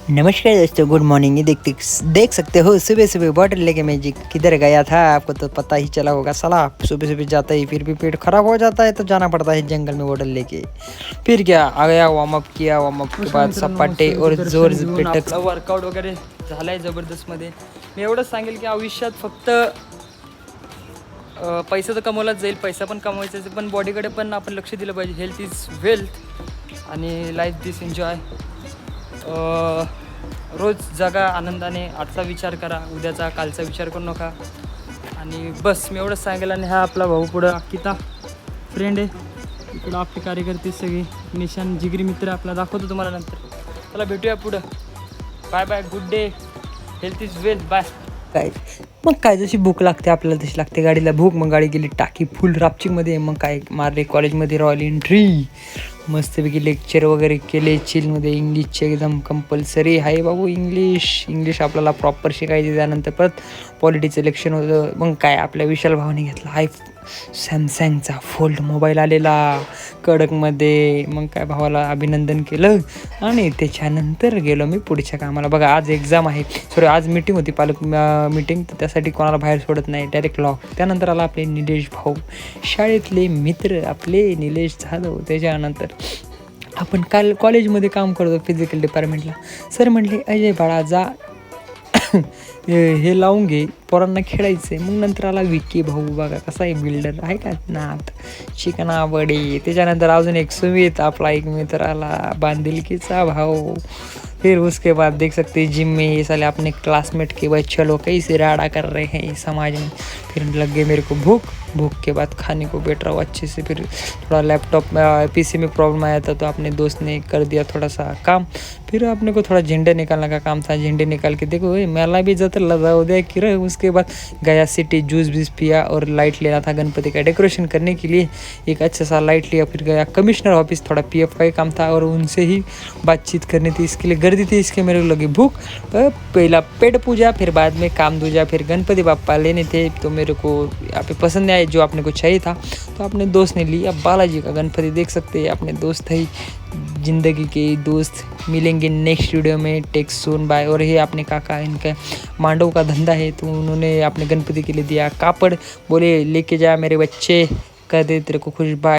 नमस्कार दोस्तों, good morning. ये देख सकते हो सुबह सुबह बॉटल लेके मैं जी किधर गया था आपको तो पता ही चला होगा। साला सुबह सुबह जाता ही फिर भी पेट खराब हो जाता है तो जाना पड़ता है जंगल में बॉटल लेके। फिर क्या आ गया, वार्म अप किया, वार्म अप के बाद सपाटे और जोर पेटक वर्कआउट वगैरे झालाय जबरदस्त मध्ये। मी एवढंच सांगेल की आयुष्यात फक्त पैसा तर कमवलाच जाईल, पैसा पण कमवायचा आहे, पण बॉडीकडे पण आपण लक्ष दिलं पाहिजे। हेल्थ इज वेल्थ आणि लाईफ दिस एन्जॉय। रोज जगा आनंदाने, आजचा विचार करा, उद्याचा कालचा विचार करू नका। आणि बस मी एवढंच सांगेल। आणि हा आपला भाऊ पुढं अक्किता फ्रेंड आहे, इकडं आपली कार्यकर्ती सगळी निशान जिगरी मित्र आपला दाखवतो तुम्हाला नंतर। चला भेटूया पुढं। Bye bye, good day, health is wealth, bye. काय मग काय जशी भूक लागते आपल्याला तशी लागते गाडीला भूक। मग गाडी गेली टाकी फुल रापचिंगमध्ये। मग काय मारले कॉलेजमध्ये रॉयल एंट्री, मस्तपैकी लेक्चर वगैरे केले चिलमध्ये। इंग्लिशचे एकदम कंपल्सरी आहे बाबू, इंग्लिश आपल्याला प्रॉपर शिकायचे। त्यानंतर परत पॉलिटिक्स इलेक्शन होतं। मग काय आपल्या विशाल भावाने घेतला सॅमसंगचा फोल्ड मोबाईल आलेला कडकमध्ये। मग काय भावाला अभिनंदन केलं आणि त्याच्यानंतर गेलो मी पुढच्या कामाला। बघा आज एक्झाम आहे, सॉरी आज मीटिंग होती, पालक मीटिंग, तर त्यासाठी कोणाला बाहेर सोडत नाही, डायरेक्ट लॉक। त्यानंतर आला आपले निलेश भाऊ, शाळेतले मित्र आपले निलेश जाधव। त्याच्यानंतर आपण काल कॉलेजमध्ये काम करतो फिजिकल डिपार्टमेंटला। सर म्हटले अजय बाळा जा हे लावून घे, पोरांना खेळायचं। मग नंतर आला विकी भाऊ, बघा कसा आहे बिल्डर आहे का नाथ चिकना बडी। त्याच्यानंतर अजून एक सुमित आपला एक मित्र आला, बांधिलकीचा भाऊ। फिर उसके बाद देख सकते हैं जिम में ये साले अपने क्लासमेट के बच्चे लोग कैसे राड़ा कर रहे हैं समाज में। फिर लग गई मेरे को भूख के बाद खाने को बैठ रहा हूँ अच्छे से। फिर थोड़ा लैपटॉप पीसी में प्रॉब्लम आया था तो अपने दोस्त ने कर दिया थोड़ा सा काम। फिर अपने को थोड़ा झंडे निकालने का काम था, झंडे निकाल के देखो मेला भी जाता लगा उदय कि रहे। उसके बाद गया सिटी, जूस बीस पिया और लाइट लेना था गणपति का डेकोरेशन करने के लिए, एक अच्छा सा लाइट लिया। फिर गया कमिश्नर ऑफिस, थोड़ा पीएफ का ही काम था और उनसे ही बातचीत करनी थी, इसके लिए गर्दी थी, इसके मेरे को लगी भूख। पहला पेट पूजा, फिर बाद में काम दूजा। फिर गणपति बाप्पा लेने थे तो मेरे को यहाँ पे पसंद आए जो आपने को चाहिए था, तो अपने दोस्त ने लिया बालाजी का गणपति। देख सकते हैं अपने दोस्त है ज़िंदगी के दोस्त। मिलेंगे नेक्स्ट वीडियो में, टेक सून बाय। और ये अपने काका, इनका मांडव का धंधा है तो उन्होंने अपने गणपति के लिए दिया कापड़, बोले लेके जा मेरे बच्चे, कर दे तेरे को खुश, बाय।